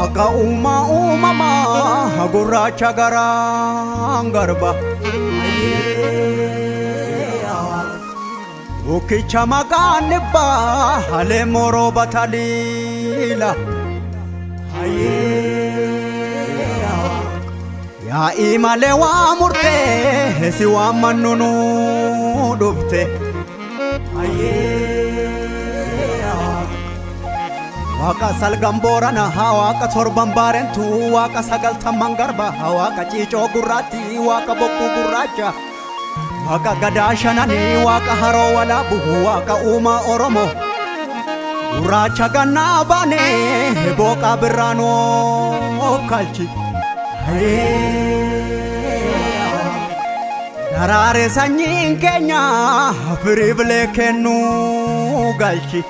Waaqa uumamaa gurraacha garaan garba Ukicha maqaan dhibbaa halee moroo bataliila Yaa'ii malee waa murtee si waan mannunu dhufte Waaqa salgan boorana waaqa torban baarentu waaqa sagaltamman garba waaqa ciicoo gurraatti waaqa bokkuu gurraacha Waaqa gadaa shanani waaqa haroo walaabu waaqa uumaa Oromoo gurraacha gannaa baane booqa birraanoo kalchi Daraare sanyiin keenya firii bilee kennuu galchi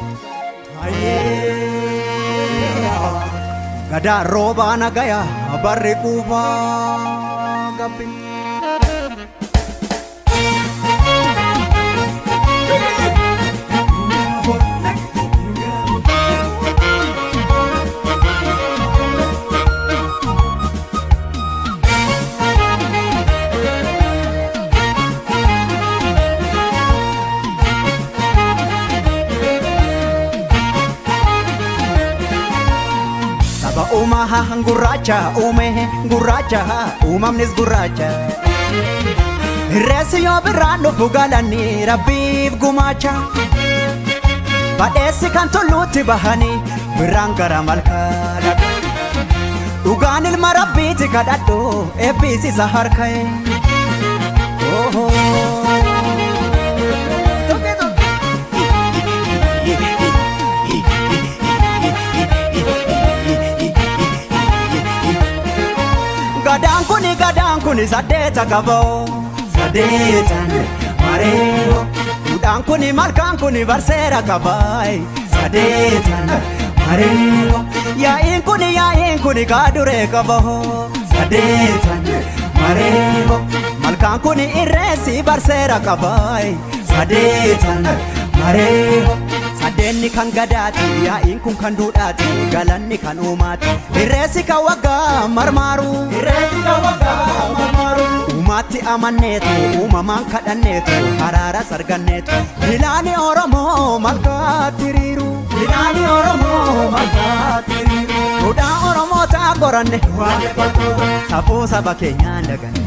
Gadaa roobaa nagaya barri quufaa gabbi Umaha gurraacha gurraacha uumamnis gurraacha Reessi yoo birraan dhufu galanii rabbiif gumaacha Badheessi kan tulluutti bahanii birraan gara malkaa dhaqu Dhugaan ilma rabbiiti kadhadhu eebbisiisa harka'e Gadaan kuni saddeeta qaboo saddeetan mareeho Duudhaan kuni malkaan kuni barseera qabaay saddeetan mareeho Yaa'iin kuni gaaduree qaboo saddeetan mareeho Malkaan kuni irreessi barseera qabaay saddeetan mareeho Sadeenni kan gadaati yaa'iin kun kan duudhaati galanni kan uumaati Irreessi kan waggaa marmaaru Uumaatti amanneetu uumamaan kadhanneetu haraaras arganneetu Ilaani Oromoo malkaatti hiriiru Duudhaa Oromoo ta'a qoranne safuu saba keenyaan daganne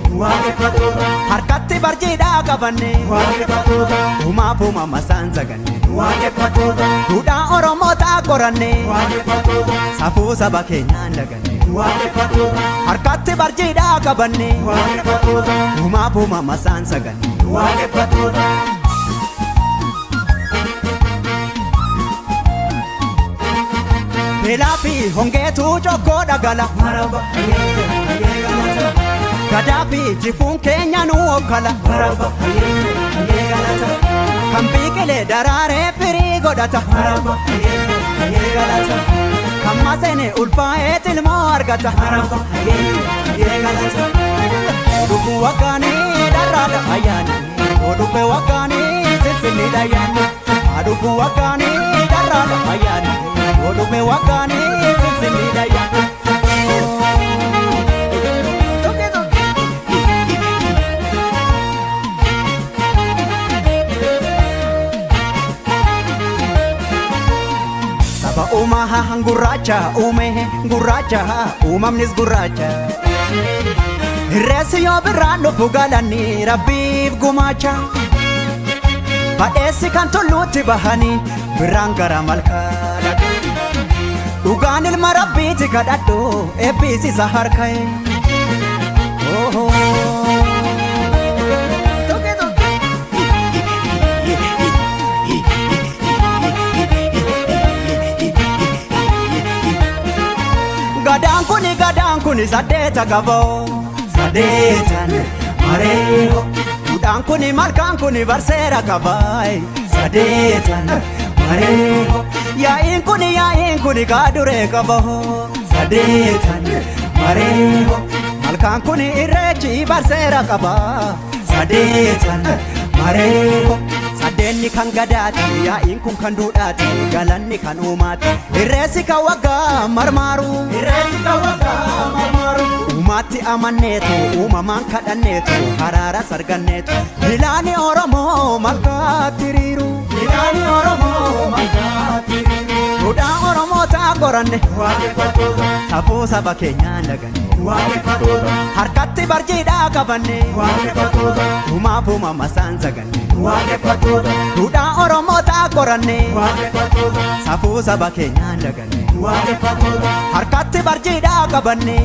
Harkatti barjiidhaa qabanne uumaaf uumama isaan zaganne Duudhaa Oromoo ta'a qoranne safuu saba keenyaan daganne Harkatti barjiidhaa qabanne uumaaf uumama isaan zaganne Beelaa fi hongeetu jokkoo dhagala Gadaa fi jifuun keenya nu okkala Kan biqilee daraaree firii godhata Kan maseene ulfaa'ee tilmoo argata Odubbu waggaanii dharraadha ayyaani Odubbe waggaanii sinsinni dhayyaani Odubbu waggaanii dharraadha ayyaani Odubbe waggaanii sinsinni dhayyaani Umaha gurraacha gurraacha uumamnis gurraacha Irreessi yoo birraan dhufu galanii rabbiif gumaacha Badheessi kan tulluutti bahanii birraan gara malkaa dhaqu Dhugaan ilma rabbiiti kadhadhu eebbisiisa harka'e Gadaan kuni saddeeta qaboo saddeetan mareeho Duudhaan kuni malkaan kuni barseera qabaay saddeetan mareeho Yaa'iin kuni gaaduree qaboo saddeetan mareeho Malkaan kuni irreechi barseera qabaa saddeetan mareeho Sadeenni kan gadaati yaa'iin kun kan duudhaati galanni kan uumaati irreessi kan waggaa marmaaru uumaatti amanneetu uumamaan kadhanneetu haraara sarganneetu bilaani Oromoo malkaatti hiriiru duudhaa Oromoo ta'a qoranne safuu saba keenyaan daganne harkatti barjiidhaa qabanne uumaaf uumamasaan saganne duudhaa Oromoo ta'a qoranne safuu saba keenyaan daganne harkatti barjiidhaa qabanne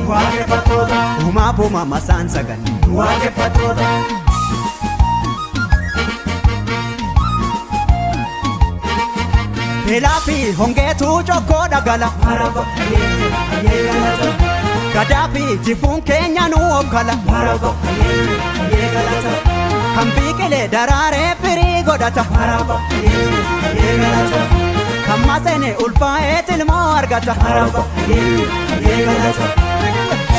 uumaaf uumamasaan saganne beelaa fi hongeetu cokkoo dhagala gadaa fi jifuun keenya nu okkala kan biqilee daraaree firii godhata kan maseene ulfaa'ee tilmoo argata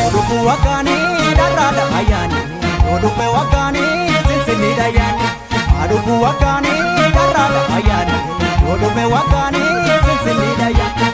odubbu waggaanii dharraadha ayyaani odubbe waggaanii sinsinniidha ayyaani odubbu waggaanii dharraadha ayyaani odubbe waggaanii sinsinniidha ayyaani